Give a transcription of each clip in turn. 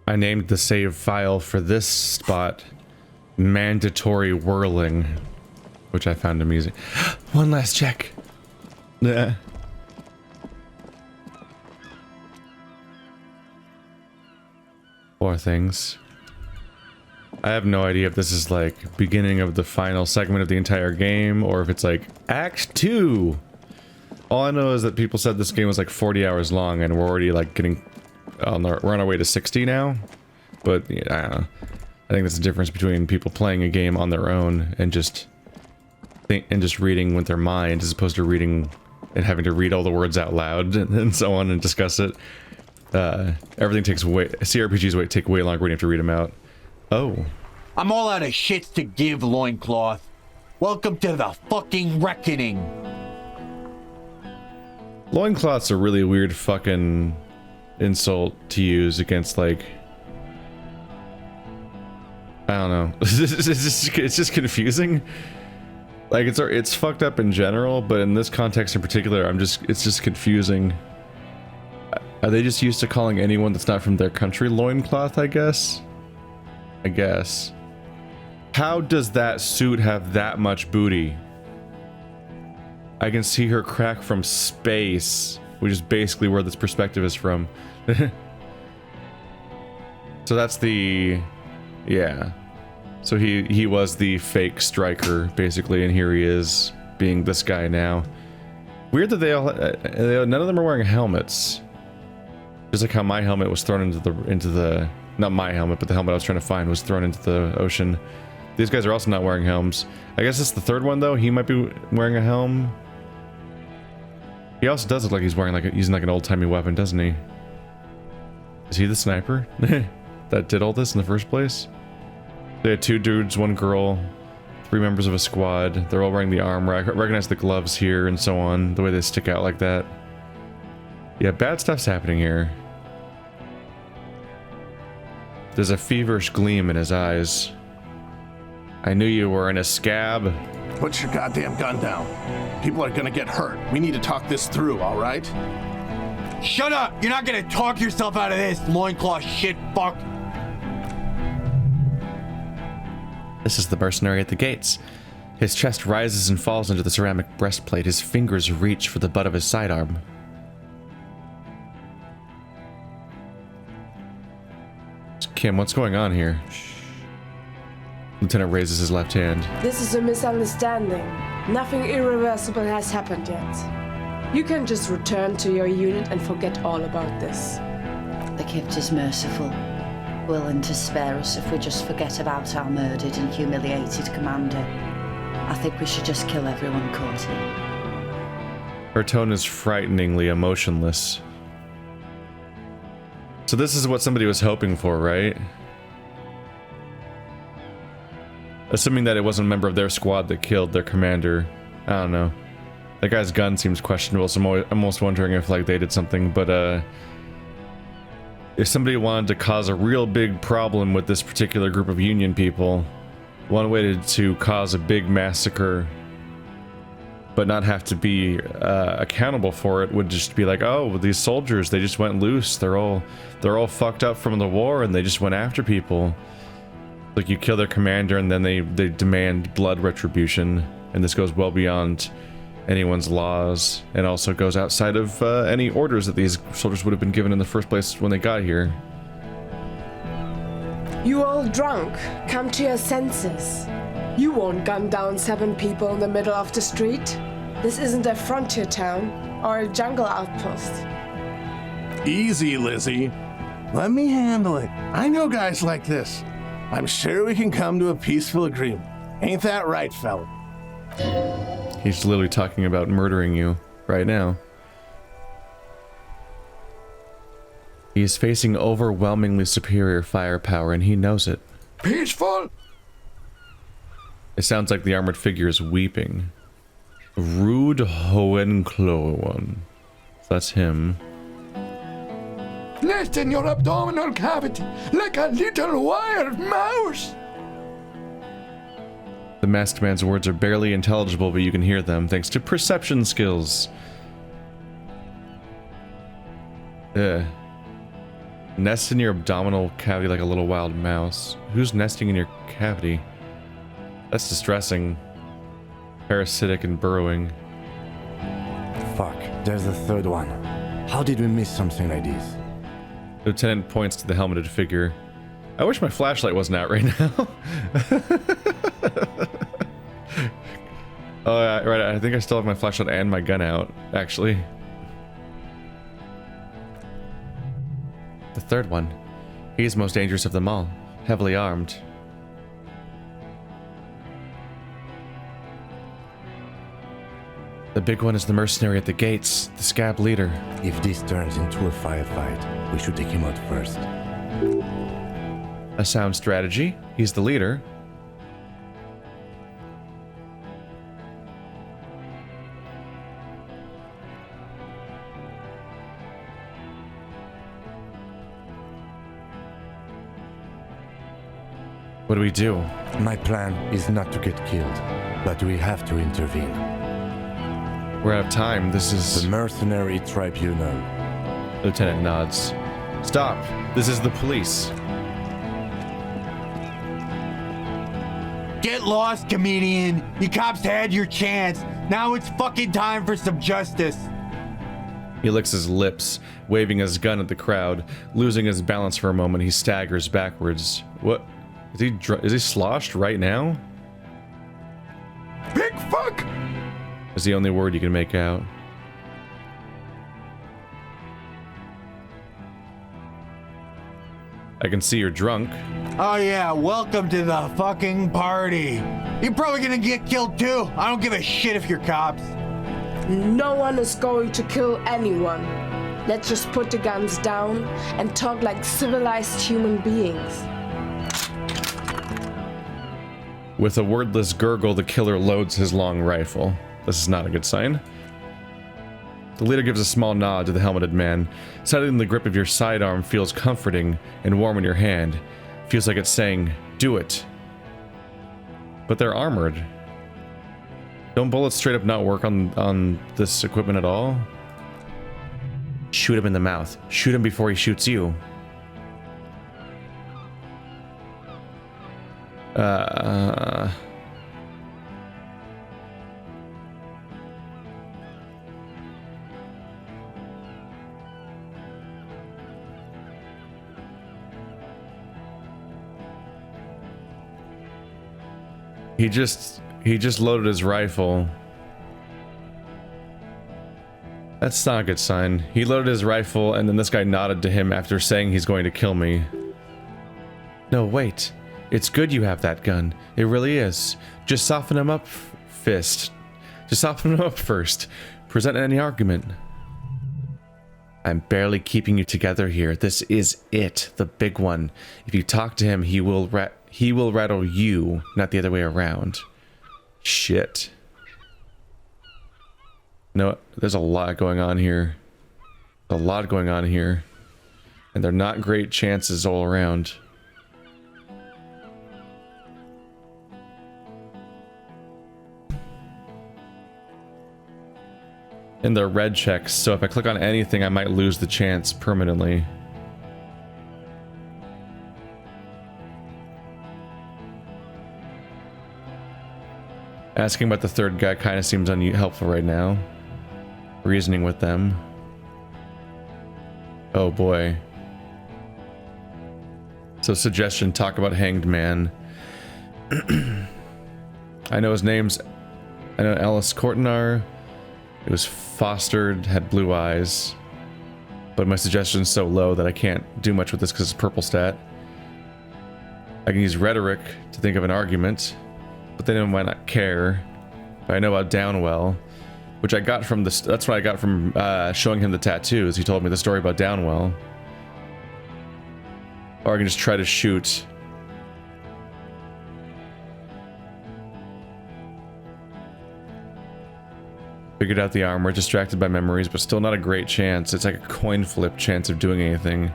I named the save file for this spot Mandatory Whirling, which I found amusing. One last check. Yeah. Four things. I have no idea if this is like beginning of the final segment of the entire game or if it's like Act 2. All I know is that people said this game was like 40 hours long and we're already like getting we're on our way to 60 now. But yeah, I don't know. I think that's the difference between people playing a game on their own and just reading with their mind as opposed to reading and having to read all the words out loud and so on and discuss it. Everything takes CRPGs take way longer when you have to read them out. Oh. I'm all out of shits to give, loincloth. Welcome to the fucking reckoning. Loincloth's a really weird fucking insult to use against, like... I don't know. It's just confusing. Like, it's fucked up in general, but in this context in particular, it's just confusing. Are they just used to calling anyone that's not from their country loincloth, I guess? How does that suit have that much booty? I can see her crack from space, which is basically where this perspective is from. So that's the... yeah. So he was the fake striker, basically, and here he is, being this guy now. Weird that they all... none of them are wearing helmets. Just like how my helmet was thrown into the... Not my helmet, but the helmet I was trying to find was thrown into the ocean. These guys are also not wearing helms. I guess it's the third one, though. He might be wearing a helm. He also does look like he's wearing using like an old-timey weapon, doesn't he? Is he the sniper that did all this in the first place? They had 2 dudes, 1 girl, 3 members of a squad. They're all wearing the armor. I recognize the gloves here and so on, the way they stick out like that. Yeah, bad stuff's happening here. There's a feverish gleam in his eyes. I knew you were in a scab. Put your goddamn gun down. People are gonna get hurt. We need to talk this through, all right? Shut up! You're not gonna talk yourself out of this, loincloth shit fuck! This is the mercenary at the gates. His chest rises and falls into the ceramic breastplate. His fingers reach for the butt of his sidearm. Kim, what's going on here? Lieutenant raises his left hand. This is a misunderstanding. Nothing irreversible has happened yet. You can just return to your unit and forget all about this. The Kipt is merciful, willing to spare us if we just forget about our murdered and humiliated commander. I think we should just kill everyone caught here. Her tone is frighteningly emotionless. So this is what somebody was hoping for, right? Assuming that it wasn't a member of their squad that killed their commander. I don't know. That guy's gun seems questionable, so I'm almost wondering if like they did something, but if somebody wanted to cause a real big problem with this particular group of Union people, one way to cause a big massacre but not have to be accountable for it would just be like, oh, these soldiers, they just went loose. They're all fucked up from the war and they just went after people. Like, you kill their commander and then they demand blood retribution, and this goes well beyond anyone's laws and also goes outside of any orders that these soldiers would have been given in the first place when they got here. You all drunk. Come to your senses. You won't gun down 7 people in the middle of the street. This isn't a frontier town or a jungle outpost. Easy, Lizzie. Let me handle it. I know guys like this. I'm sure we can come to a peaceful agreement. Ain't that right, fella? He's literally talking about murdering you right now. He is facing overwhelmingly superior firepower, and he knows it. Peaceful? It sounds like the armored figure is weeping. Rude Hohenclown. That's him. Nest in your abdominal cavity, like a little wired mouse. The masked man's words are barely intelligible, but you can hear them thanks to perception skills. Nest in your abdominal cavity like a little wild mouse. Who's nesting in your cavity? That's distressing. Parasitic and burrowing. Fuck, there's a third one. How did we miss something like this? Lieutenant points to the helmeted figure. I wish my flashlight wasn't out right now. Oh, yeah, right. I think I still have my flashlight and my gun out, actually. The third one. He's most dangerous of them all. Heavily armed. The big one is the mercenary at the gates, the scab leader. If this turns into a firefight, we should take him out first. A sound strategy. He's the leader. What do we do? My plan is not to get killed, but we have to intervene. We're out of time. This is... The mercenary tribunal. Lieutenant nods. Stop. This is the police. Get lost, comedian. You cops had your chance. Now it's fucking time for some justice. He licks his lips, waving his gun at the crowd. Losing his balance for a moment, he staggers backwards. What? Is he sloshed right now? Big fuck! Is the only word you can make out. I can see you're drunk. Oh yeah, welcome to the fucking party. You're probably gonna get killed too. I don't give a shit if you're cops. No one is going to kill anyone. Let's just put the guns down and talk like civilized human beings. With a wordless gurgle, the killer loads his long rifle. This is not a good sign. The leader gives a small nod to the helmeted man. Suddenly the grip of your sidearm feels comforting and warm in your hand. Feels like it's saying, do it. But they're armored. Don't bullets straight up not work on this equipment at all? Shoot him in the mouth. Shoot him before he shoots you. He just loaded his rifle. That's not a good sign. He loaded his rifle and then this guy nodded to him after saying he's going to kill me. No, wait. It's good you have that gun. It really is. Just soften him up, Fist. Just soften him up first. Present any argument. I'm barely keeping you together here. This is it, the big one. If you talk to him, he will rattle you, not the other way around. Shit. No, there's a lot going on here. A lot going on here. And they're not great chances all around. And they're red checks, so if I click on anything, I might lose the chance permanently. Asking about the third guy kind of seems unhelpful right now. Reasoning with them. Oh boy. So suggestion, talk about Hanged Man. I know his name's... I know Alice Cortinar. It was fostered, had blue eyes. But my suggestion's so low that I can't do much with this because it's purple stat. I can use rhetoric to think of an argument. But they might not care. But I know about Downwell, which I got from this. That's what I got from showing him the tattoos. He told me the story about Downwell. Or I can just try to shoot. Figured out the armor, distracted by memories, but still not a great chance. It's like a coin flip chance of doing anything.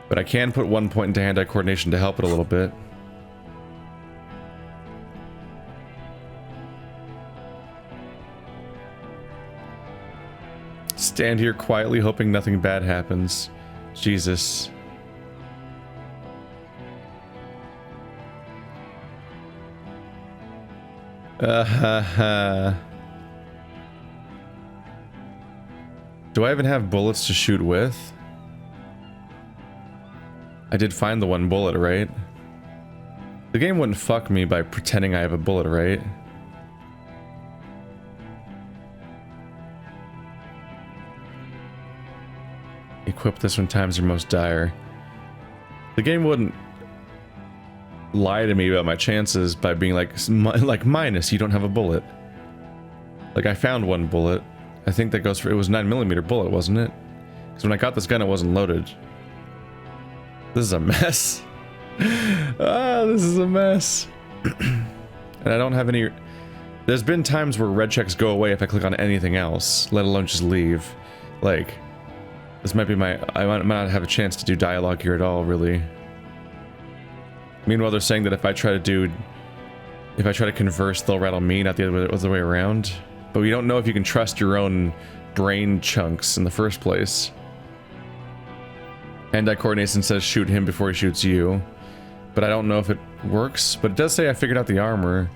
But I can put 1 point into hand-eye coordination to help it a little bit. Stand here quietly, hoping nothing bad happens. Jesus. Do I even have bullets to shoot with? I did find the one bullet, right? The game wouldn't fuck me by pretending I have a bullet, right? Equip this when times are most dire. The game wouldn't lie to me about my chances by being like minus, you don't have a bullet. Like, I found one bullet. I think that goes for, it was 9mm bullet, wasn't it? Because when I got this gun, it wasn't loaded. This is a mess. Ah, this is a mess. And I don't have any... There's been times where red checks go away if I click on anything else, let alone just leave. Like, this might be my... I might not have a chance to do dialogue here at all, really. Meanwhile, they're saying that if I try to converse, they'll rattle me, not the other way around. But we don't know if you can trust your own brain chunks in the first place. Hand-eye coordination says shoot him before he shoots you. But I don't know if it works. But it does say I figured out the armor.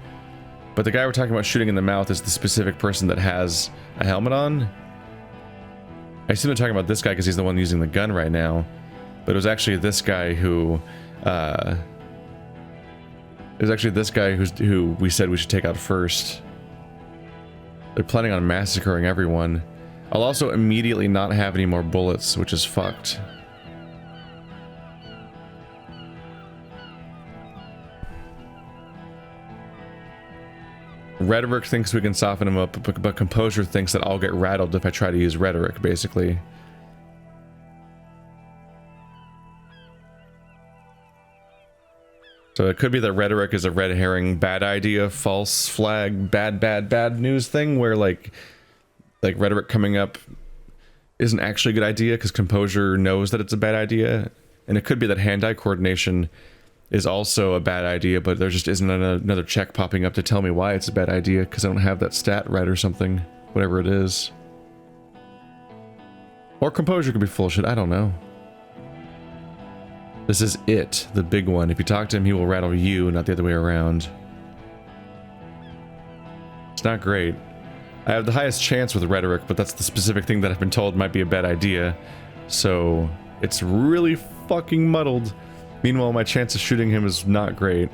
But the guy we're talking about shooting in the mouth is the specific person that has a helmet on. I assume they're talking about this guy because he's the one using the gun right now. But it was actually this guy who... It was actually this guy who we said we should take out first. They're planning on massacring everyone. I'll also immediately not have any more bullets, which is fucked. Rhetoric thinks we can soften him up, but Composure thinks that I'll get rattled if I try to use Rhetoric, basically. So it could be that Rhetoric is a red herring, bad idea, false flag, bad news thing, where like Rhetoric coming up isn't actually a good idea because Composure knows that it's a bad idea. And it could be that hand-eye coordination is also a bad idea, but there just isn't another check popping up to tell me why it's a bad idea because I don't have that stat right or something, whatever it is. Or Composure could be full of shit, I don't know. This is it, the big one. If you talk to him, he will rattle you, not the other way around. It's not great. I have the highest chance with Rhetoric, but that's the specific thing that I've been told might be a bad idea. So, it's really fucking muddled. Meanwhile, my chance of shooting him is not great.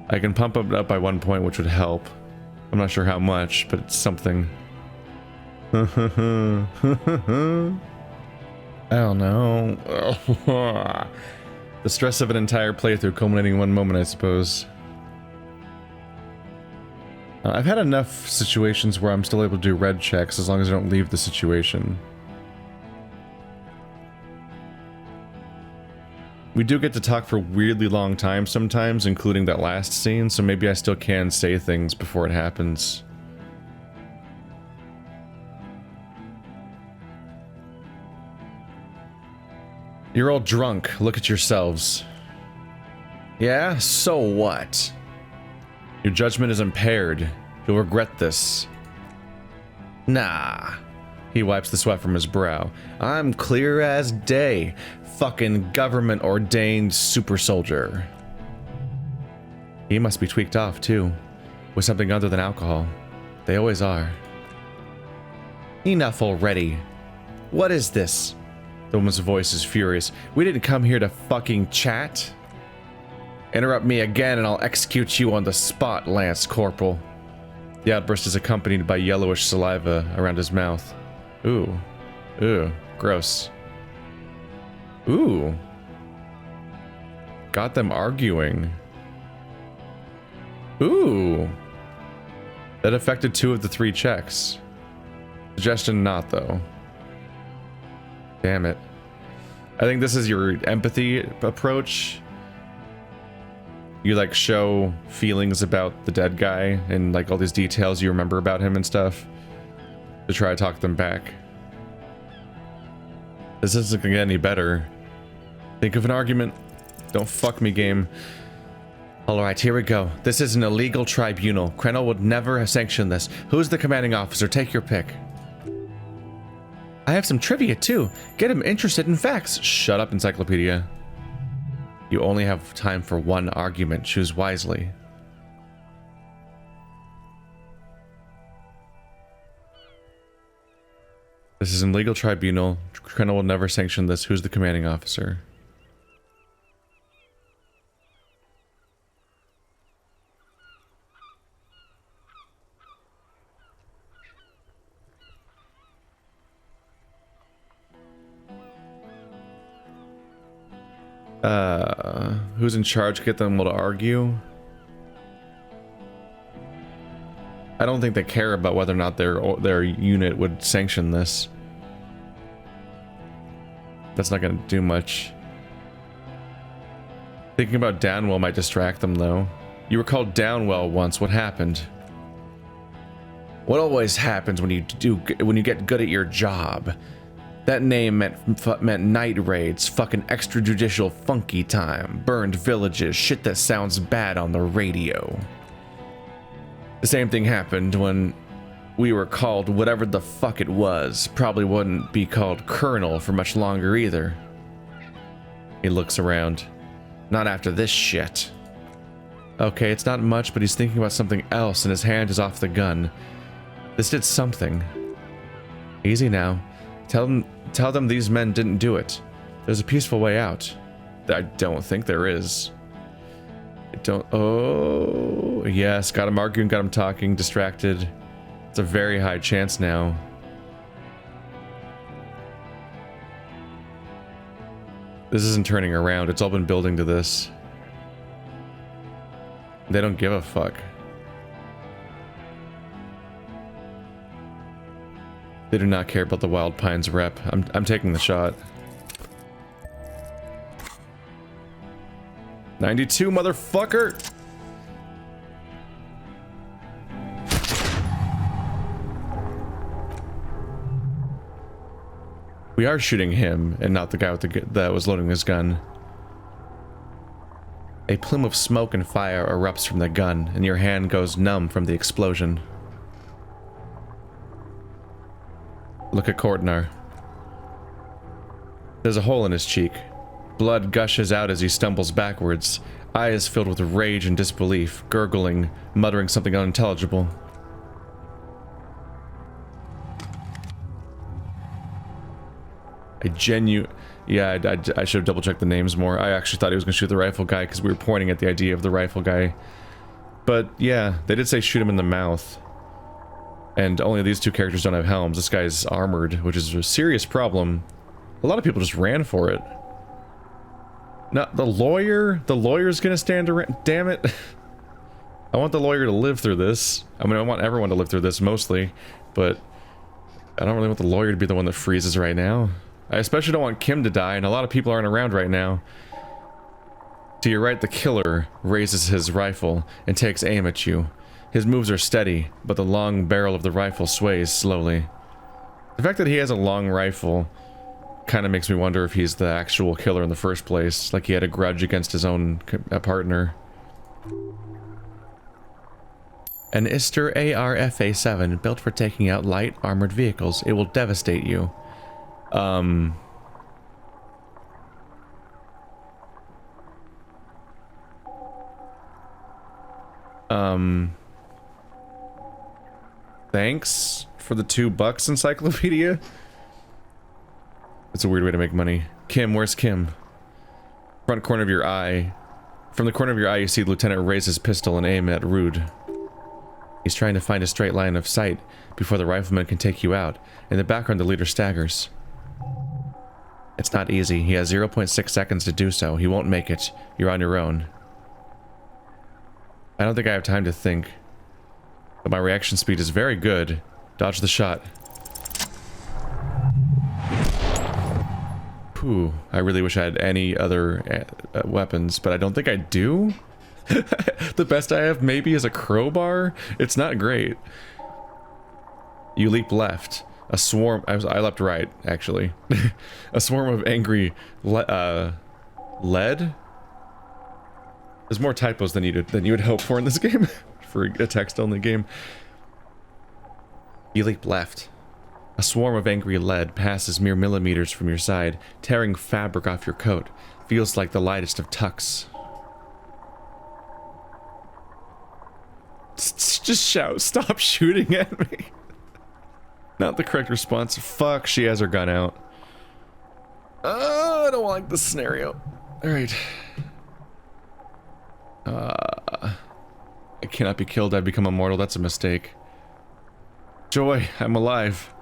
I can pump it up by 1 point, which would help. I'm not sure how much, but it's something. I don't know. The stress of an entire playthrough culminating in one moment, I suppose. I've had enough situations where I'm still able to do red checks as long as I don't leave the situation. We do get to talk for weirdly long time sometimes, including that last scene, so maybe I still can say things before it happens. You're all drunk. Look at yourselves. Yeah? So what? Your judgment is impaired. You'll regret this. Nah. He wipes the sweat from his brow. I'm clear as day. Fucking government-ordained super soldier. He must be tweaked off, too. With something other than alcohol. They always are. Enough already. What is this? The woman's voice is furious. We didn't come here to fucking chat. Interrupt me again and I'll execute you on the spot, Lance Corporal. The outburst is accompanied by yellowish saliva around his mouth. Ooh. Ooh. Gross. Ooh. Got them arguing. Ooh. That affected 2 of the 3 checks. Suggestion not, though. Damn it. I think this is your empathy approach. You like show feelings about the dead guy and like all these details you remember about him and stuff to try to talk them back. This isn't gonna get any better. Think of an argument. Don't fuck me, game. Alright, here we go. This is an illegal tribunal. Krenel would never have sanctioned this. Who's the commanding officer? Take your pick. I have some trivia too. Get him interested in facts. Shut up, encyclopedia. You only have time for one argument. Choose wisely. This is an illegal tribunal. Tribunal will never sanction this. Who's the commanding officer? Who's in charge? Get them to argue. I don't think they care about whether or not their unit would sanction this. That's not going to do much. Thinking about Downwell might distract them, though. You were called Downwell once. What happened? What always happens when you get good at your job? That name meant night raids, fucking extrajudicial funky time, burned villages, shit that sounds bad on the radio. The same thing happened when we were called whatever the fuck it was. Probably wouldn't be called Colonel for much longer either. He looks around. Not after this shit. Okay, it's not much, but he's thinking about something else and his hand is off the gun. This did something. Easy now. Tell them these men didn't do it. There's a peaceful way out. I don't think there is. Oh, yes. Got him arguing, got him talking, distracted. It's a very high chance now. This isn't turning around. It's all been building to this. They don't give a fuck. They do not care about the Wild Pines rep. I'm taking the shot. 92, motherfucker! We are shooting him, and not the guy with that was loading his gun. A plume of smoke and fire erupts from the gun, and your hand goes numb from the explosion. Look at Courtnar. There's a hole in his cheek. Blood gushes out as he stumbles backwards, eyes filled with rage and disbelief, gurgling, muttering something unintelligible. Yeah, I should have double-checked the names more. I actually thought he was going to shoot the rifle guy because we were pointing at the idea of the rifle guy. But yeah, they did say shoot him in the mouth. And only these two characters don't have helms. This guy's armored, which is a serious problem. A lot of people just ran for it. No, the lawyer's gonna stand around. Damn it. I want the lawyer to live through this. I mean, I want everyone to live through this mostly, but I don't really want the lawyer to be the one that freezes right now. I especially don't want Kim to die, and a lot of people aren't around right now. To your right, the killer raises his rifle and takes aim at you. His moves are steady, but the long barrel of the rifle sways slowly. The fact that he has a long rifle kind of makes me wonder if he's the actual killer in the first place, like he had a grudge against his own partner. An Ister AR-FA-7, built for taking out light armored vehicles. It will devastate you. Thanks for the $2 encyclopedia. It's a weird way to make money. Kim, where's Kim? Front corner of your eye. From the corner of your eye, you see the lieutenant raise his pistol and aim at Rude. He's trying to find a straight line of sight before the rifleman can take you out. In the background, the leader staggers. It's not easy. He has 0.6 seconds to do so. He won't make it. You're on your own. I don't think I have time to think. But my reaction speed is very good. Dodge the shot. Phew. I really wish I had any other weapons, but I don't think I do. The best I have maybe is a crowbar. It's not great. You leap left. A swarm... I leapt right, actually. A swarm of angry... lead? There's more typos than you would hope for in this game. For a text-only game. You leap left. A swarm of angry lead passes mere millimeters from your side, tearing fabric off your coat. Feels like the lightest of tucks. Just shout, stop shooting at me. Not the correct response. Fuck, she has her gun out. I don't like this scenario. Alright. I cannot be killed, I become immortal. That's a mistake. Joy, I'm alive.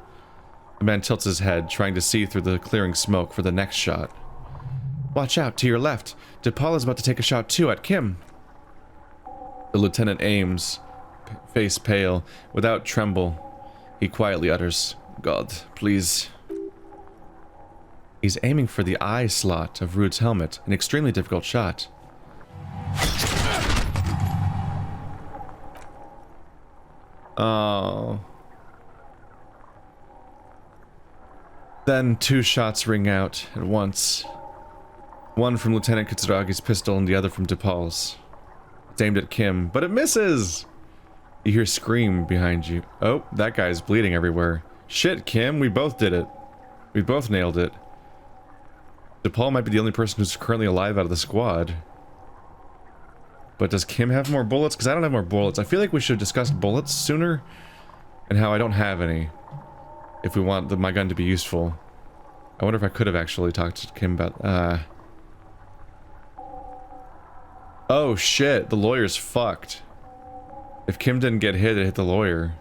The man tilts his head, trying to see through the clearing smoke for the next shot. Watch out, to your left. DePaul is about to take a shot too at Kim. The lieutenant aims, face pale, without tremble. He quietly utters, God, please. He's aiming for the eye slot of Rude's helmet, an extremely difficult shot. Oh. Then 2 shots ring out at once. One from Lieutenant Kitsuragi's pistol and the other from DePaul's. It's aimed at Kim, but it misses! You hear a scream behind you. Oh, that guy's bleeding everywhere. Shit, Kim, we both did it. We both nailed it. DePaul might be the only person who's currently alive out of the squad. But does Kim have more bullets? Because I don't have more bullets. I feel like we should have discussed bullets sooner. And how I don't have any. If we want my gun to be useful. I wonder if I could have actually talked to Kim about... Oh shit, the lawyer's fucked. If Kim didn't get hit, it hit the lawyer.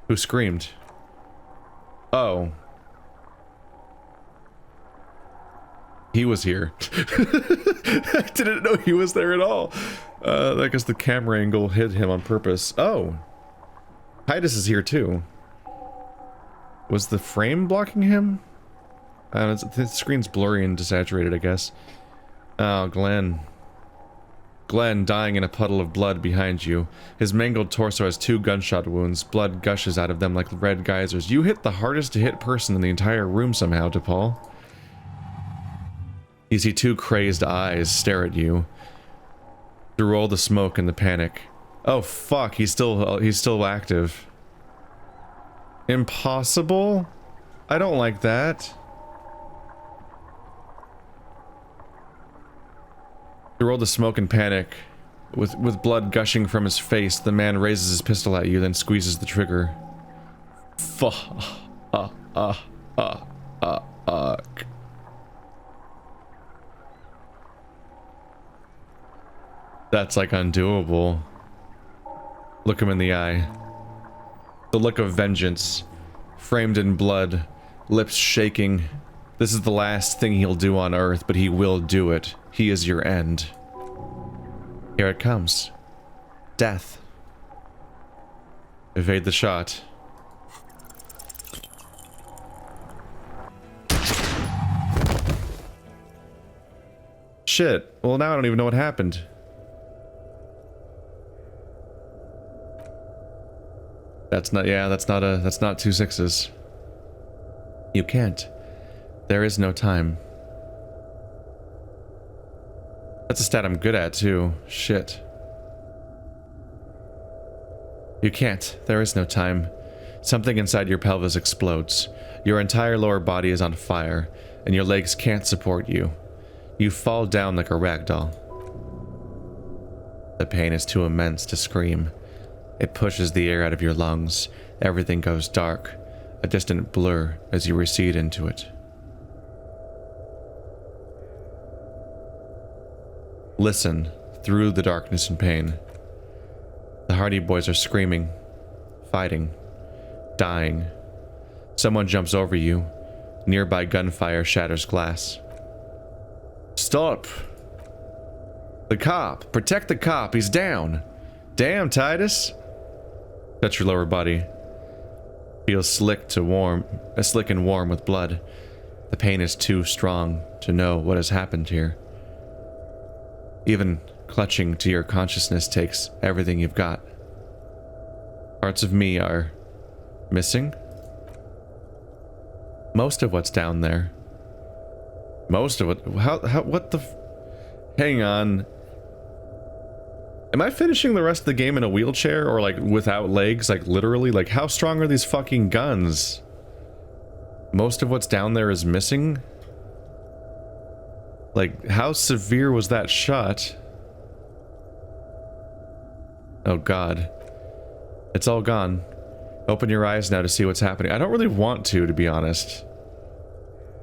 Who screamed? Oh. He was here. I didn't know he was there at all. I guess the camera angle hit him on purpose. Oh. Titus is here too. Was the frame blocking him? The screen's blurry and desaturated, I guess. Oh, Glenn. Glenn dying in a puddle of blood behind you. His mangled torso has 2 gunshot wounds. Blood gushes out of them like red geysers. You hit the hardest to hit person in the entire room somehow, DePaul. You see 2 crazed eyes stare at you. Through all the smoke and the panic. Oh fuck, he's still active. Impossible? I don't like that. Through all the smoke and panic, with blood gushing from his face, the man raises his pistol at you, then squeezes the trigger. Fuck. That's like undoable. Look him in the eye. The look of vengeance, framed in blood, lips shaking. This is the last thing he'll do on Earth, but he will do it. He is your end. Here it comes. Death. Evade the shot. Shit. Well, now I don't even know what happened. That's not 2 6s. You can't. There is no time. That's a stat I'm good at, too. Shit. You can't. There is no time. Something inside your pelvis explodes. Your entire lower body is on fire, and your legs can't support you. You fall down like a ragdoll. The pain is too immense to scream. It pushes the air out of your lungs. Everything goes dark, a distant blur as you recede into it. Listen through the darkness and pain. The Hardy Boys are screaming, fighting, dying. Someone jumps over you. Nearby gunfire shatters glass. Stop! The cop! Protect the cop! He's down! Damn, Titus! Touch your lower body. Feels slick and warm with blood. The pain is too strong to know what has happened here. Even clutching to your consciousness takes everything you've got. Parts of me are missing. Most of what's down there. Most of it. What the? Hang on. Am I finishing the rest of the game in a wheelchair or like without legs? Like literally, like how strong are these fucking guns? Most of what's down there is missing? Like how severe was that shot? Oh god. It's all gone. Open your eyes now to see what's happening. I don't really want to be honest.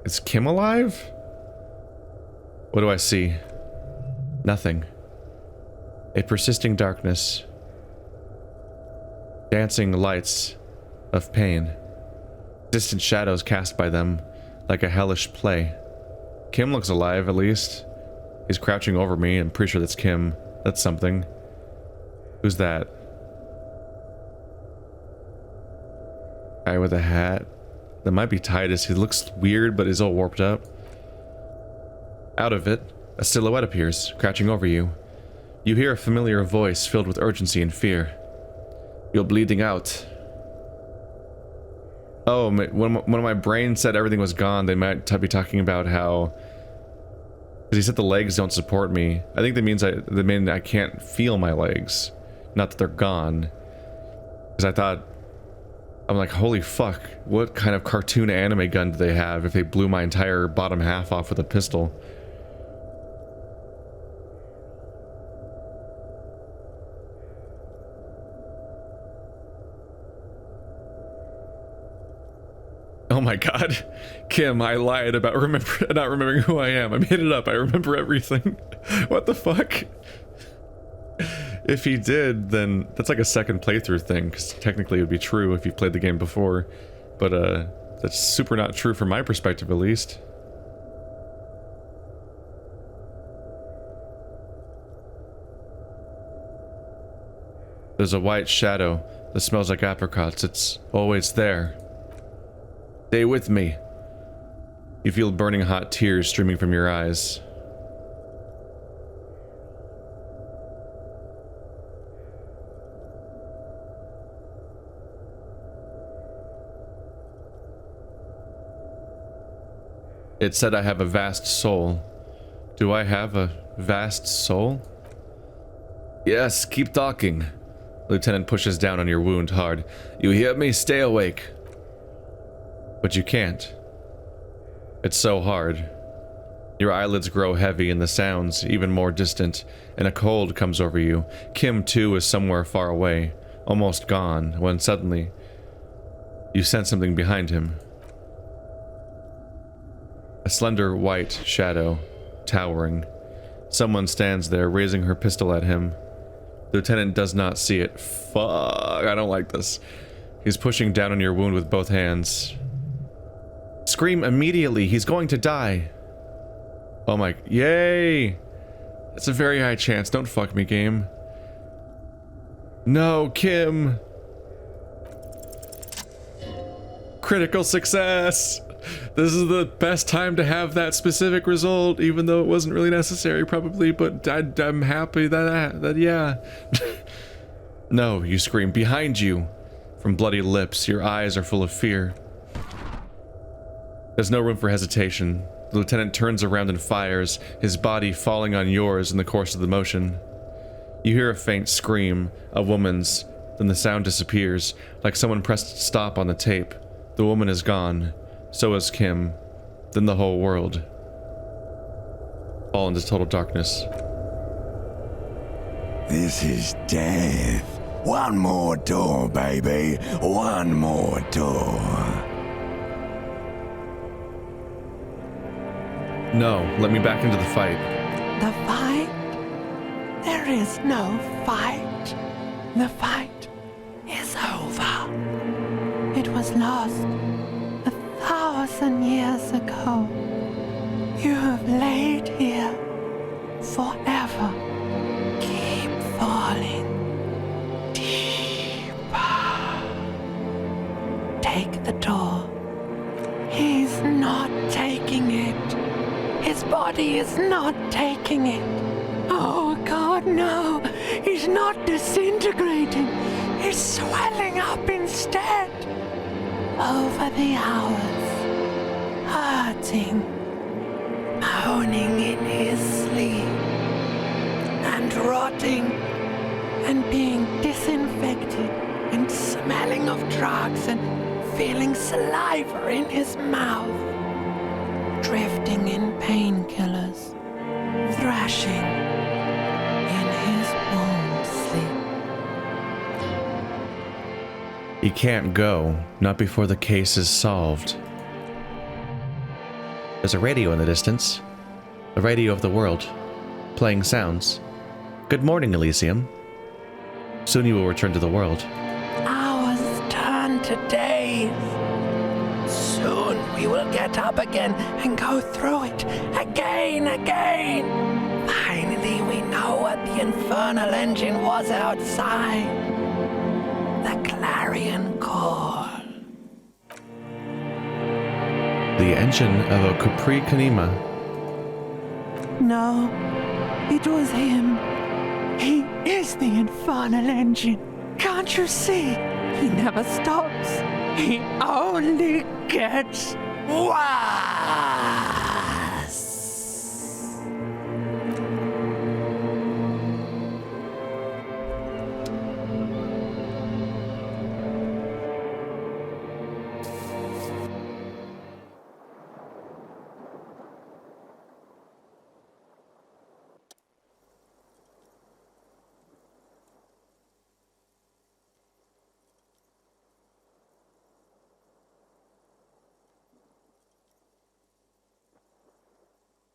Is Kim alive? What do I see? Nothing. A persisting darkness. Dancing lights of pain. Distant shadows cast by them, like a hellish play. Kim looks alive, at least. He's crouching over me. I'm pretty sure that's Kim. That's something. Who's that? Guy with a hat. That might be Titus. He looks weird, but is all warped up. Out of it, a silhouette appears, crouching over you. You hear a familiar voice filled with urgency and fear. You're bleeding out. Oh, when my brain said everything was gone, they might be talking about how... Because he said the legs don't support me. I think that means I can't feel my legs. Not that they're gone. Because I thought... I'm like, holy fuck, what kind of cartoon anime gun do they have if they blew my entire bottom half off with a pistol? Oh my god. Kim, I lied about not remembering who I am. I made it up. I remember everything. What the fuck? If he did, then that's like a second playthrough thing, because technically it would be true if you've played the game before. But that's super not true from my perspective, at least. There's a white shadow that smells like apricots. It's always there. Stay with me. You feel burning hot tears streaming from your eyes. It said I have a vast soul. Do I have a vast soul? Yes, keep talking. Lieutenant pushes down on your wound hard. You hear me? Stay awake. But you can't. It's so hard. Your eyelids grow heavy and the sounds even more distant, and a cold comes over you. Kim, too, is somewhere far away, almost gone, when suddenly you sense something behind him. A slender white shadow, towering. Someone stands there, raising her pistol at him. The lieutenant does not see it. Fuck, I don't like this. He's pushing down on your wound with both hands. Scream immediately, he's going to die. Oh my, yay! It's a very high chance, don't fuck me, game. No, Kim! Critical success! This is the best time to have that specific result, even though it wasn't really necessary, probably, but I'm happy that yeah. No, you scream, behind you. From bloody lips, your eyes are full of fear. There's no room for hesitation. The lieutenant turns around and fires, his body falling on yours in the course of the motion. You hear a faint scream, a woman's, then the sound disappears, like someone pressed stop on the tape. The woman is gone. So is Kim. Then the whole world. Fall into total darkness. This is death. One more door, baby. One more door. No, let me back into the fight. The fight? There is no fight. The fight is over. It was lost 1,000 years ago. You have laid here forever. Keep falling deeper. Take the door. He's not taking it. His body is not taking it. Oh God, no. He's not disintegrating. He's swelling up instead. Over the hours, hurting, moaning in his sleep, and rotting and being disinfected and smelling of drugs and feeling saliva in his mouth, drifting in painkillers, thrashing in his womb sleep. He can't go, not before the case is solved. There's a radio in the distance. The radio of the world, playing sounds. Good morning, Elysium. Soon you will return to the world. Hours turn to days. Soon we will get up again and go through it again. Finally, we know what the infernal engine was outside. The clarion call. The engine of a Capri Kanima. No, it was him. He is the infernal engine. Can't you see? He never stops. He only gets worse.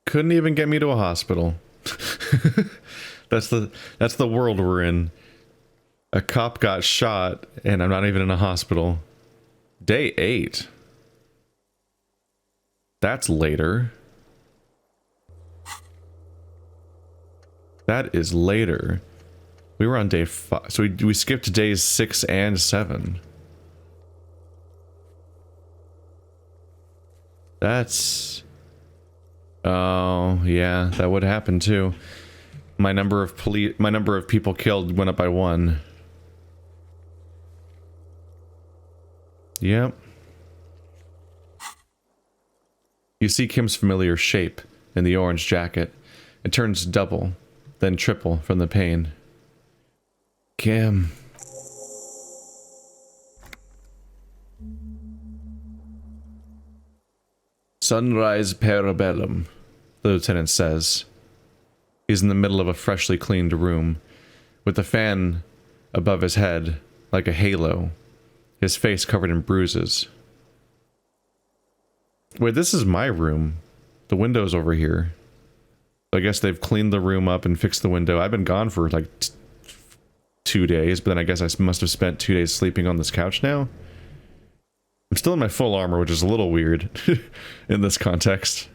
Couldn't even get me to a hospital. That's the world we're in. A cop got shot and I'm not even in a hospital. Day 8. That's later. That is later. We were on day 5. So we skipped days 6 and 7. That's... Oh, yeah, that would happen too. My number of people killed went up by 1. Yep. You see Kim's familiar shape in the orange jacket. It turns double, then triple from the pain. Kim. Sunrise Parabellum, the lieutenant says. He's in the middle of a freshly cleaned room, with the fan above his head, like a halo, his face covered in bruises. Wait, this is my room. The window's over here. I guess they've cleaned the room up and fixed the window. I've been gone for like 2 days, but then I guess I must have spent 2 days sleeping on this couch now. I'm still in my full armor, which is a little weird in this context.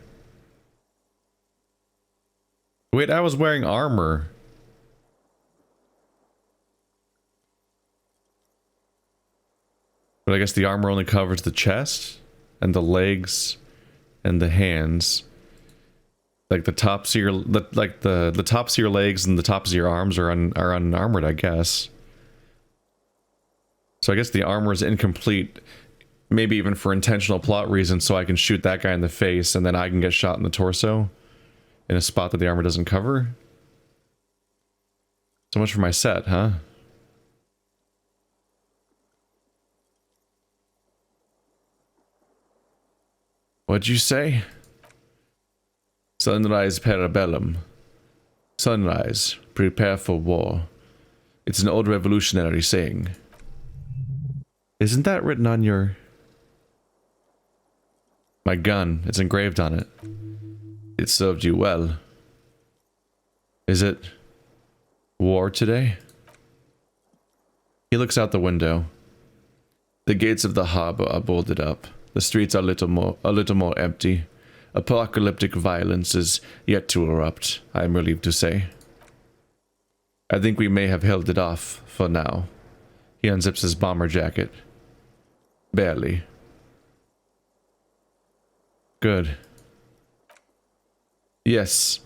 Wait, I was wearing armor. But I guess the armor only covers the chest and the legs and the hands. Like the tops of your the tops of your legs and the tops of your arms are unarmored, I guess. So I guess the armor is incomplete. Maybe even for intentional plot reasons, so I can shoot that guy in the face and then I can get shot in the torso in a spot that the armor doesn't cover. So much for my set, huh? What'd you say? Sunrise Parabellum. Sunrise, prepare for war. It's an old revolutionary saying. Isn't that written on your... My gun, it's engraved on it. It served you well. Is it war today? He looks out the window. The gates of the harbor are boarded up. The streets are a little more empty. Apocalyptic violence is yet to erupt, I am relieved to say. I think we may have held it off for now. He unzips his bomber jacket. Barely. Good. Yes.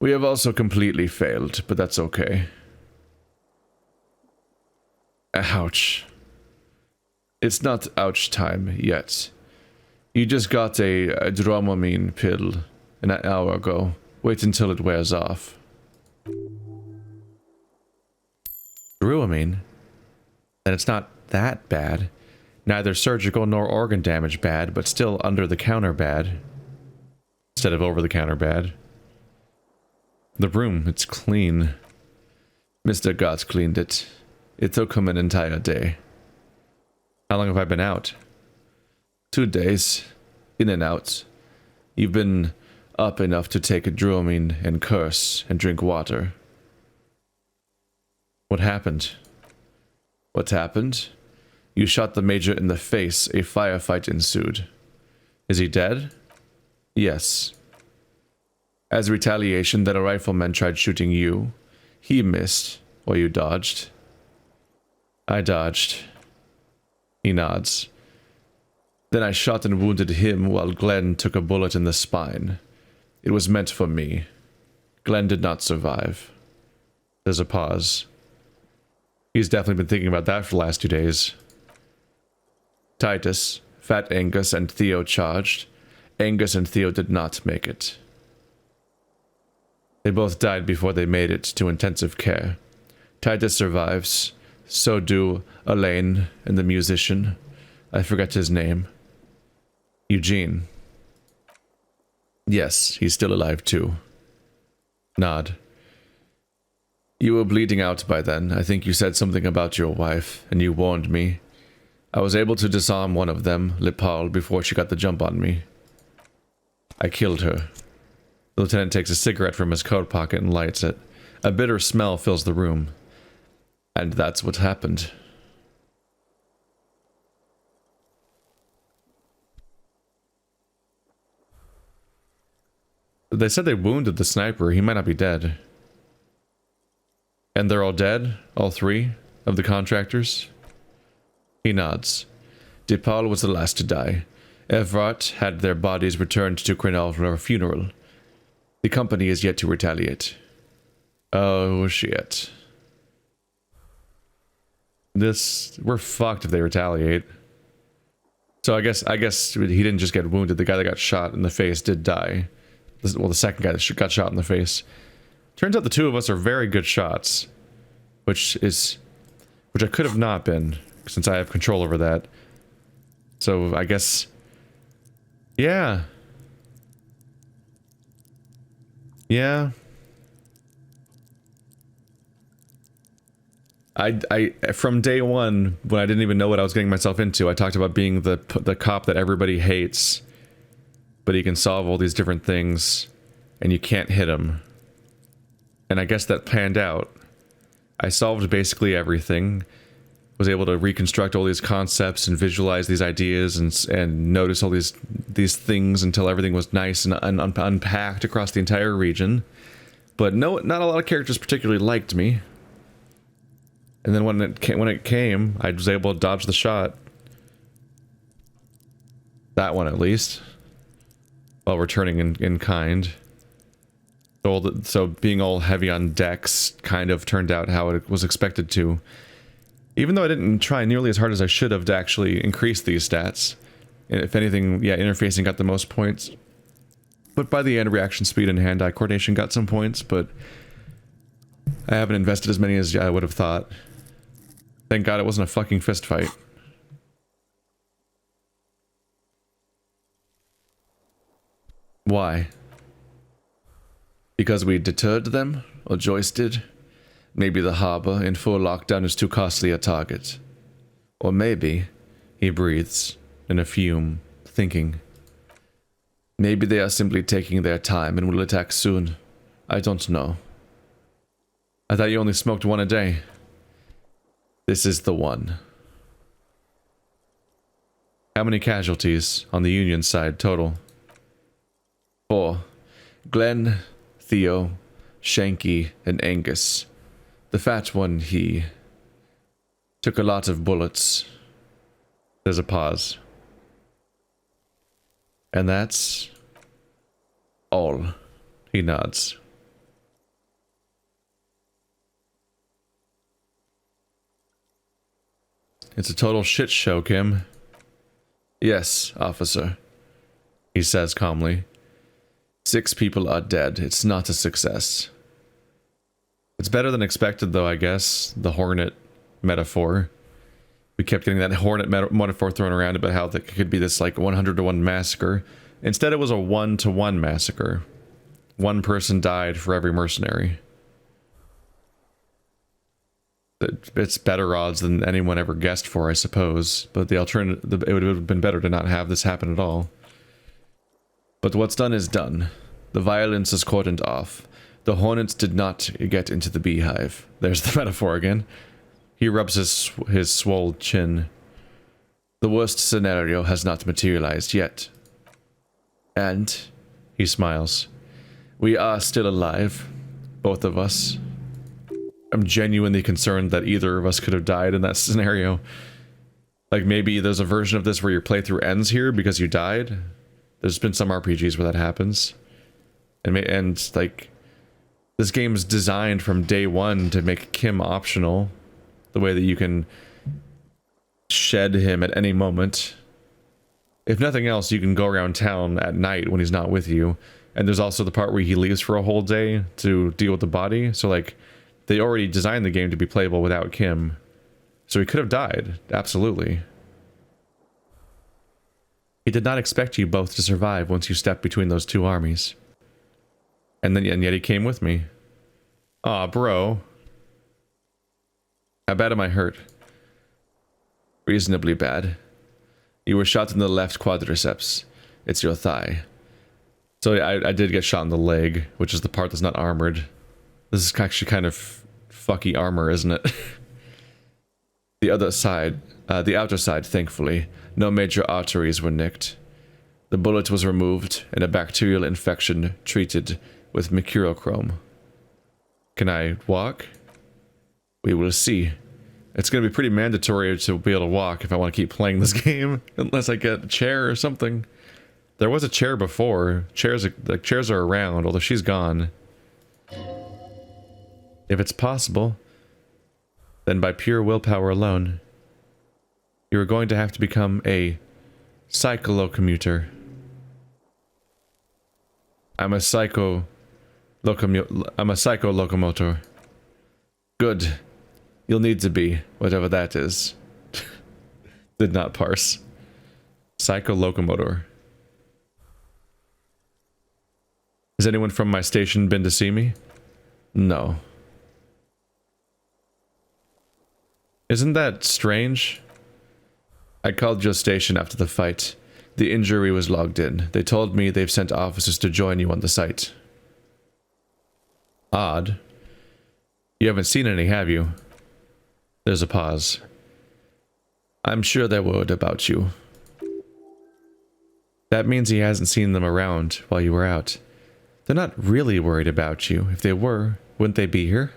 We have also completely failed, but that's okay. Ouch. It's not ouch time yet. You just got a Dramamine pill an hour ago. Wait until it wears off. Druamine? Then it's not that bad. Neither surgical nor organ damage bad, but still under-the-counter bad. Instead of over-the-counter bad. The room, it's clean. Mr. Gott cleaned it. It took him an entire day. How long have I been out? 2 days. In and out. You've been up enough to take a Druamine and curse and drink water. What happened? What happened? You shot the Major in the face. A firefight ensued. Is he dead? Yes. As retaliation, that a rifleman tried shooting you. He missed, or you dodged. I dodged. He nods. Then I shot and wounded him while Glenn took a bullet in the spine. It was meant for me. Glenn did not survive. There's a pause. He's definitely been thinking about that for the last 2 days. Titus, Fat Angus, and Theo charged. Angus and Theo did not make it. They both died before they made it to intensive care. Titus survives. So do Elaine and the musician. I forget his name. Eugene. Yes, he's still alive too. Nod. You were bleeding out by then. I think you said something about your wife, and you warned me. I was able to disarm one of them, Lepal, before she got the jump on me. I killed her. The lieutenant takes a cigarette from his coat pocket and lights it. A bitter smell fills the room. And that's what happened. They said they wounded the sniper. He might not be dead. And they're all dead? All 3 of the contractors? He nods. DePaul was the last to die. Everett had their bodies returned to Crenal for a funeral. The company is yet to retaliate. Oh, shit. We're fucked if they retaliate. So I guess he didn't just get wounded. The guy that got shot in the face did die. Well, the second guy that got shot in the face. Turns out the 2 of us are very good shots. Which I could have not been, since I have control over that. So I guess, yeah. Yeah. I from day one, when I didn't even know what I was getting myself into, I talked about being the cop that everybody hates, but he can solve all these different things, and you can't hit him. And I guess that panned out. I solved basically everything, was able to reconstruct all these concepts and visualize these ideas and notice all these things until everything was nice and unpacked across the entire region. But no, not a lot of characters particularly liked me. And then when it came, I was able to dodge the shot. That one at least. While returning in kind. So being all heavy on decks kind of turned out how it was expected to. Even though I didn't try nearly as hard as I should have to actually increase these stats. And if anything, yeah, interfacing got the most points. But by the end, reaction speed and hand-eye coordination got some points, but I haven't invested as many as I would have thought. Thank God it wasn't a fucking fist fight. Why? Because we deterred them? Or Joyce did? Maybe the harbor in full lockdown is too costly a target. Or maybe, he breathes, in a fume, thinking. Maybe they are simply taking their time and will attack soon. I don't know. I thought you only smoked 1 a day. This is the one. How many casualties on the Union side total? 4. Glenn, Theo, Shanky, and Angus. The fat one, he took a lot of bullets. There's a pause. And that's all. He nods. It's a total shit show, Kim. Yes, officer, he says calmly. 6 people are dead. It's not a success. It's better than expected, though, I guess. The Hornet metaphor. We kept getting that Hornet metaphor thrown around about how it could be this, like, 100-to-1 massacre. Instead, it was a 1-to-1 massacre. One person died for every mercenary. It's better odds than anyone ever guessed for, I suppose. But the alternative, it would have been better to not have this happen at all. But what's done is done. The violence is cordoned off. The Hornets did not get into the beehive. There's the metaphor again. He rubs his swole chin. The worst scenario has not materialized yet. And he smiles. We are still alive. Both of us. I'm genuinely concerned that either of us could have died in that scenario. Like, maybe there's a version of this where your playthrough ends here because you died. There's been some RPGs where that happens. And like, this game's designed from day one to make Kim optional. The way that you can shed him at any moment. If nothing else, you can go around town at night when he's not with you. And there's also the part where he leaves for a whole day to deal with the body. So, like, they already designed the game to be playable without Kim. So he could have died, absolutely. He did not expect you both to survive once you stepped between those two armies. And yet he came with me. Aw, bro. How bad am I hurt? Reasonably bad. You were shot in the left quadriceps. It's your thigh. So I did get shot in the leg, which is the part that's not armored. This is actually kind of fucky armor, isn't it? The outer side, thankfully, no major arteries were nicked. The bullet was removed and a bacterial infection treated with mercurochrome. Can I walk? We will see. It's going to be pretty mandatory to be able to walk if I want to keep playing this game, unless I get a chair or something. There was a chair before. Chairs are around, although she's gone. If it's possible, then by pure willpower alone, you are going to have to become a psycholocomotor. I'm a psycholocomotor. Good. You'll need to be, whatever that is. Did not parse. Psycholocomotor. Has anyone from my station been to see me? No. Isn't that strange? I called your station after the fight. The injury was logged in. They told me they've sent officers to join you on the site. Odd. You haven't seen any, have you? There's a pause. I'm sure they're worried about you. That means he hasn't seen them around while you were out. They're not really worried about you. If they were, wouldn't they be here?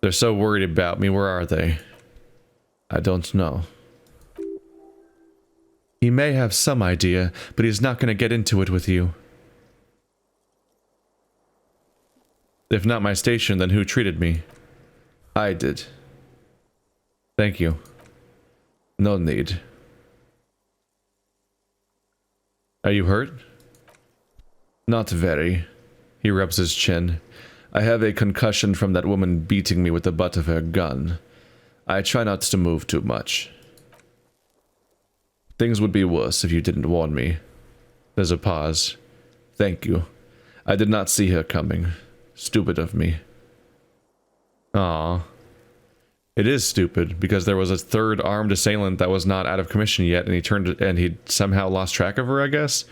They're so worried about me. Where are they? I don't know. He may have some idea, but he's not going to get into it with you. If not my station, then who treated me? I did. Thank you. No need. Are you hurt? Not very. He rubs his chin. I have a concussion from that woman beating me with the butt of her gun. I try not to move too much. Things would be worse if you didn't warn me. There's a pause. Thank you. I did not see her coming. Stupid of me. Aww. It is stupid, because there was a third armed assailant that was not out of commission yet, and he somehow lost track of her, I guess?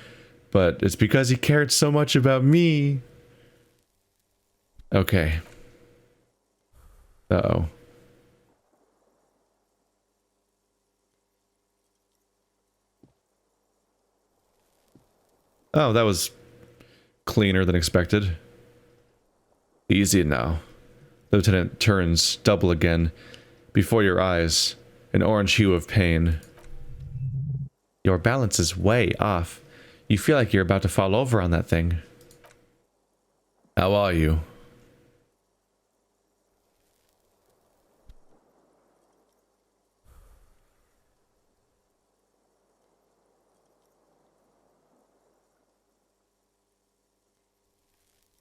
But it's because he cared so much about me. Okay. Uh-oh. Oh, that was cleaner than expected. Easy now. The lieutenant turns double again. Before your eyes, an orange hue of pain. Your balance is way off. You feel like you're about to fall over on that thing. How are you?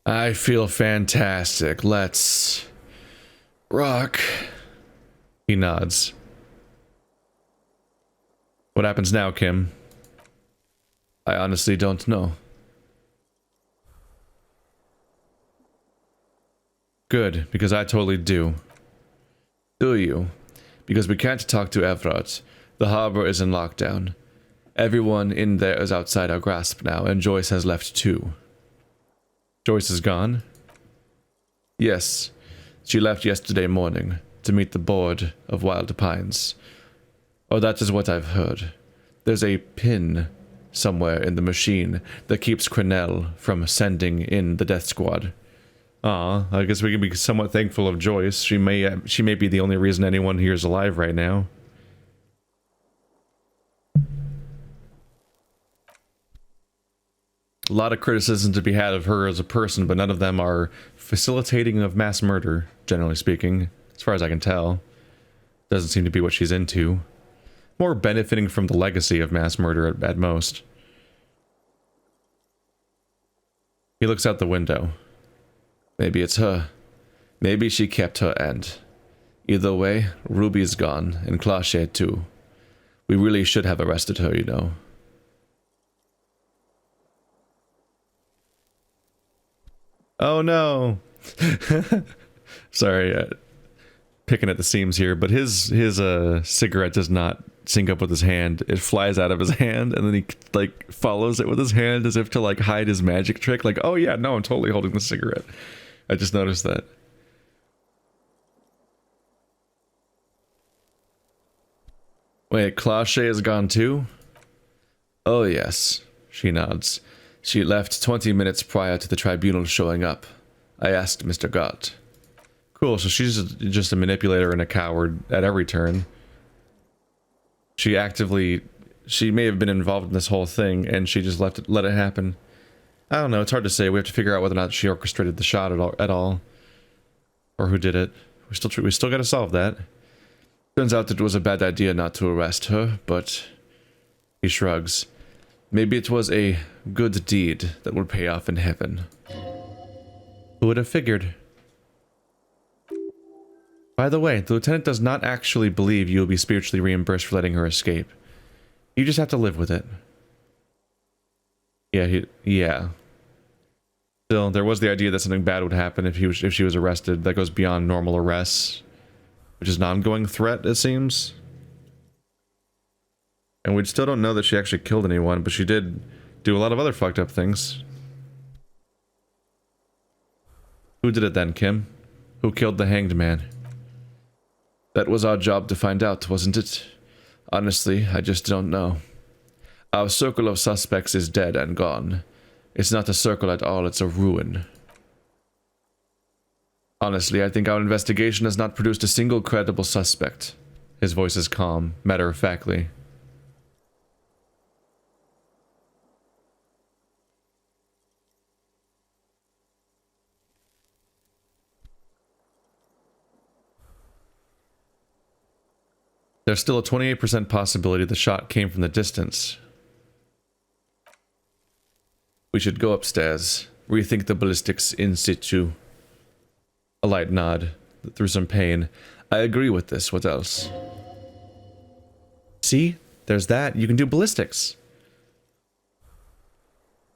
I feel fantastic. Let's rock. He nods. What happens now, Kim? I honestly don't know. Good, because I totally do. Do you? Because we can't talk to Everett. The harbor is in lockdown. Everyone in there is outside our grasp now, and Joyce has left too. Joyce is gone? Yes. She left yesterday morning to meet the board of Wild Pines. Oh, that is what I've heard. There's a pin somewhere in the machine that keeps Crenell from sending in the death squad. Ah, I guess we can be somewhat thankful of Joyce. She may be the only reason anyone here is alive right now. A lot of criticism to be had of her as a person, but none of them are facilitating of mass murder, generally speaking, as far as I can tell. Doesn't seem to be what she's into. More benefiting from the legacy of mass murder at most. He looks out the window. Maybe it's her. Maybe she kept her end. Either way, Ruby's gone, and Clache too. We really should have arrested her, you know. Oh no! Sorry, picking at the seams here, but his cigarette does not sync up with his hand. It flies out of his hand, and then he like follows it with his hand as if to like hide his magic trick. Like, oh yeah, no, I'm totally holding the cigarette. I just noticed that. Wait, Clache is gone too? Oh yes, she nods. She left 20 minutes prior to the Tribunal showing up. I asked Mr. Gott. Cool, so she's just a manipulator and a coward at every turn. She may have been involved in this whole thing, and she just let it happen. I don't know, it's hard to say. We have to figure out whether or not she orchestrated the shot at all. Or who did it. We still gotta solve that. Turns out that it was a bad idea not to arrest her, but... He shrugs. Maybe it was a good deed that will pay off in heaven. Who would have figured? By the way, the lieutenant does not actually believe you will be spiritually reimbursed for letting her escape. You just have to live with it. Yeah. Still, there was the idea that something bad would happen if she was arrested. That goes beyond normal arrests, which is an ongoing threat, it seems. And we still don't know that she actually killed anyone, but she did do a lot of other fucked up things. Who did it then, Kim? Who killed the hanged man? That was our job to find out, wasn't it? Honestly, I just don't know. Our circle of suspects is dead and gone. It's not a circle at all, it's a ruin. Honestly, I think our investigation has not produced a single credible suspect. His voice is calm, matter-of-factly. There's still a 28% possibility the shot came from the distance. We should go upstairs, rethink the ballistics in situ. A light nod, through some pain. I agree with this, what else? See? There's that. You can do ballistics.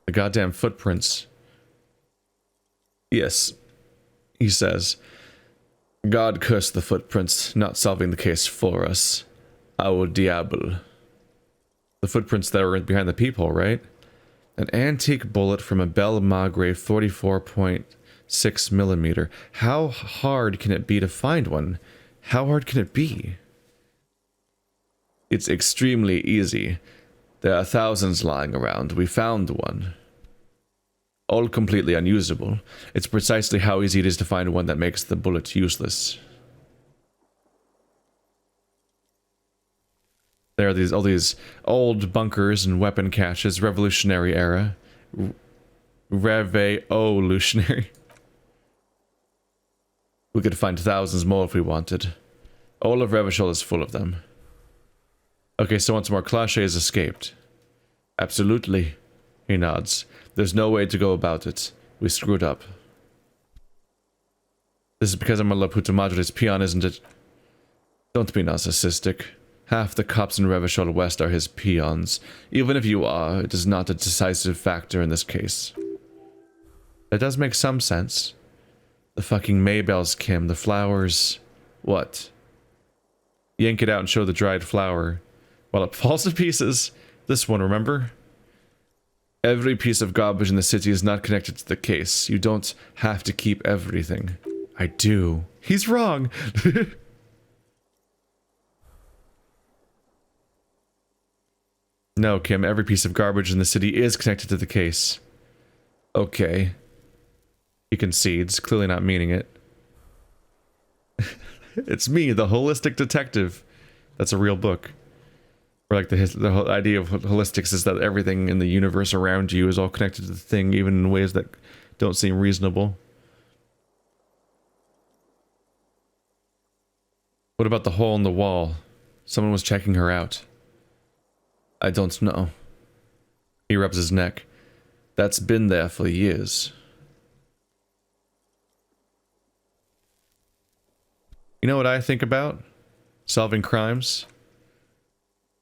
The goddamn footprints. Yes, he says. God curse the footprints, not solving the case for us. Our diable. The footprints that were behind the peephole, right? An antique bullet from a Belle Magre 44.6 millimeter. How hard can it be to find one? How hard can it be? It's extremely easy. There are thousands lying around. We found one. All completely unusable. It's precisely how easy it is to find one that makes the bullet useless. There are all these old bunkers and weapon caches, Revolutionary era. Revolutionary. We could find thousands more if we wanted. All of Revachol is full of them. Okay, so once more, Clache has escaped. Absolutely. He nods. There's no way to go about it. We screwed up. This is because I'm a La Puta Madre's peon, isn't it? Don't be narcissistic. Half the cops in Revachol West are his peons. Even if you are, it is not a decisive factor in this case. That does make some sense. The fucking Maybells, Kim. The flowers... What? Yank it out and show the dried flower. While it falls to pieces. This one, remember? Every piece of garbage in the city is not connected to the case. You don't have to keep everything. I do. He's wrong! No, Kim, every piece of garbage in the city is connected to the case. Okay. He concedes, clearly not meaning it. It's me, the holistic detective. That's a real book. Or like the whole idea of holistics is that everything in the universe around you is all connected to the thing, even in ways that don't seem reasonable. What about the hole in the wall? Someone was checking her out. I don't know. He rubs his neck. That's been there for years. You know what I think about? Solving crimes?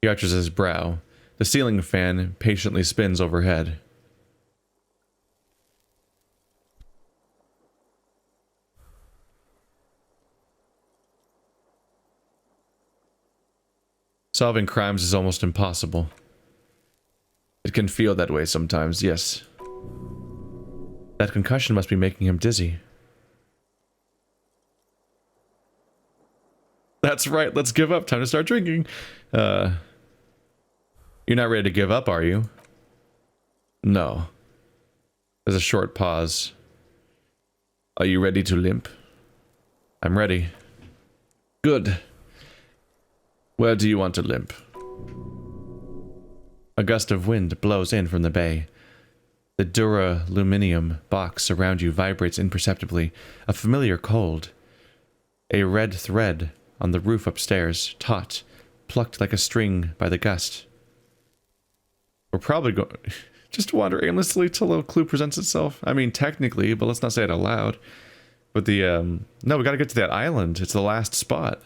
He arches his brow. The ceiling fan patiently spins overhead. Solving crimes is almost impossible. It can feel that way sometimes, yes. That concussion must be making him dizzy. That's right, let's give up. Time to start drinking. You're not ready to give up, are you? No. There's a short pause. Are you ready to limp? I'm ready. Good. Where do you want to limp? A gust of wind blows in from the bay. The dura-luminium box around you vibrates imperceptibly, a familiar cold. A red thread on the roof upstairs, taut, plucked like a string by the gust. We're probably going... just wander aimlessly till a clue presents itself. I mean, technically, but let's not say it aloud. But the, no, we gotta get to that island. It's the last spot.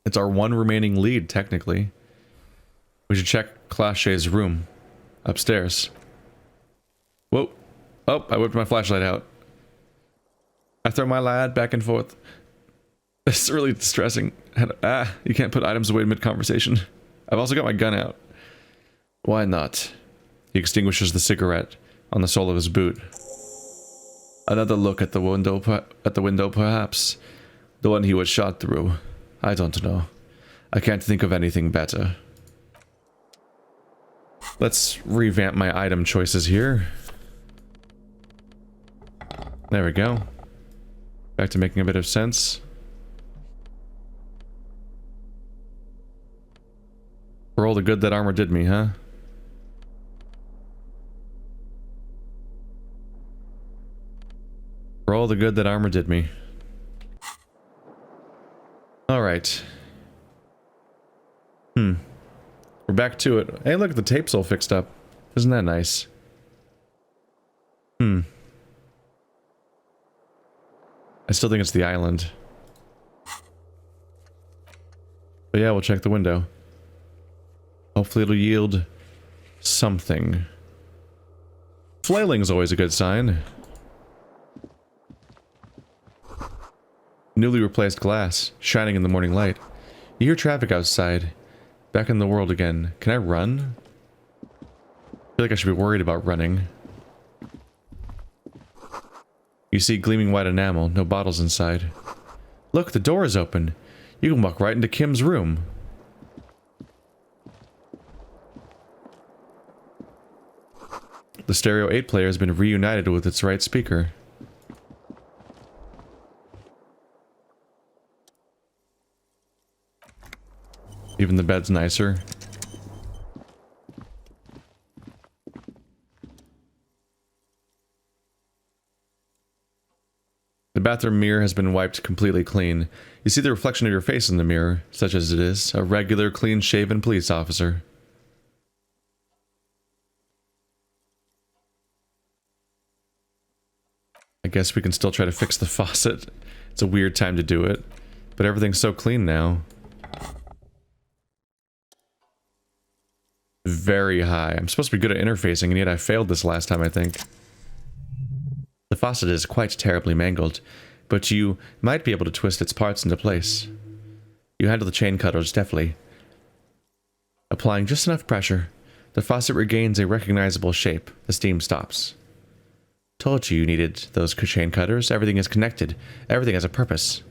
It's our one remaining lead, technically. We should check Clashay's room. Upstairs. Whoa. Oh, I whipped my flashlight out. I throw my lad back and forth. It's really distressing. You can't put items away mid-conversation. I've also got my gun out. Why not? He extinguishes the cigarette on the sole of his boot. Another look at the window, perhaps. The one he was shot through. I don't know. I can't think of anything better. Let's revamp my item choices here. There we go. Back to making a bit of sense. For all the good that armor did me, huh? For all the good that armor did me. Alright. We're back to it. Hey, look, the tape's all fixed up. Isn't that nice? I still think it's the island. But yeah, we'll check the window. Hopefully it'll yield something. Flailing's always a good sign. Newly replaced glass, shining in the morning light. You hear traffic outside. Back in the world again. Can I run? I feel like I should be worried about running. You see gleaming white enamel, no bottles inside. Look, the door is open. You can walk right into Kim's room. The stereo 8 player has been reunited with its right speaker. Even the bed's nicer. The bathroom mirror has been wiped completely clean. You see the reflection of your face in the mirror, such as it is, a regular, clean-shaven police officer. I guess we can still try to fix the faucet. It's a weird time to do it, but everything's so clean now. Very high. I'm supposed to be good at interfacing, and yet I failed this last time, I think. The faucet is quite terribly mangled, but you might be able to twist its parts into place. You handle the chain cutters deftly. Applying just enough pressure, the faucet regains a recognizable shape. The steam stops. Told you needed those chain cutters. Everything is connected. Everything has a purpose.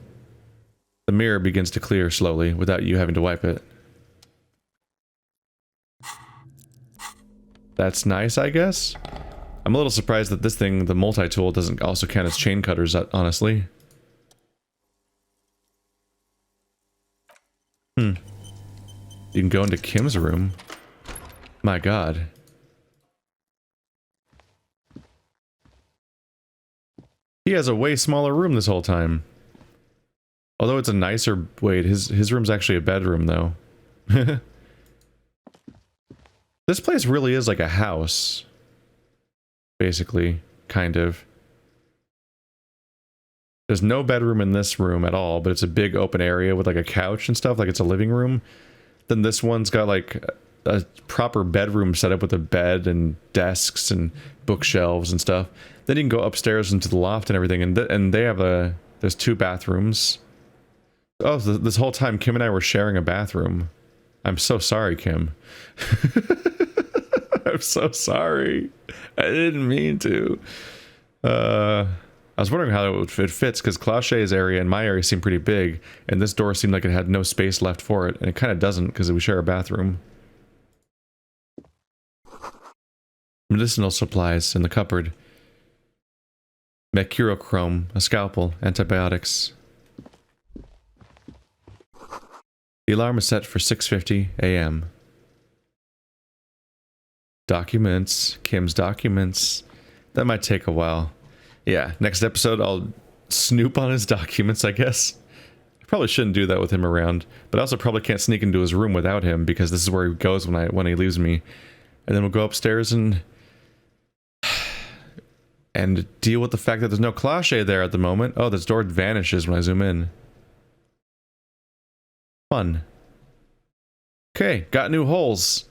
The mirror begins to clear slowly, without you having to wipe it. That's nice, I guess? I'm a little surprised that this thing, the multi-tool, doesn't also count as chain cutters, honestly. You can go into Kim's room. My god. He has a way smaller room this whole time. Although it's a nicer... Wait, his room's actually a bedroom, though. This place really is like a house. Basically. Kind of. There's no bedroom in this room at all, but it's a big open area with like a couch and stuff, like it's a living room. Then this one's got like a proper bedroom set up with a bed and desks and bookshelves and stuff. Then you can go upstairs into the loft and everything, and they have there's 2 bathrooms. Oh, this whole time Kim and I were sharing a bathroom. I'm so sorry, Kim. I'm so sorry. I didn't mean to. I was wondering how it fits, because Clauche's area and my area seem pretty big, and this door seemed like it had no space left for it, and it kind of doesn't, because we share a bathroom. Medicinal supplies in the cupboard. Mercurochrome, a scalpel, antibiotics. The alarm is set for 6:50 a.m. Documents. Kim's documents. That might take a while. Yeah, next episode I'll snoop on his documents, I guess. I probably shouldn't do that with him around, but I also probably can't sneak into his room without him, because this is where he goes when he leaves me. And then we'll go upstairs and deal with the fact that there's no Clauche there at the moment. Oh, this door vanishes when I zoom in. Fun. Okay, got new holes.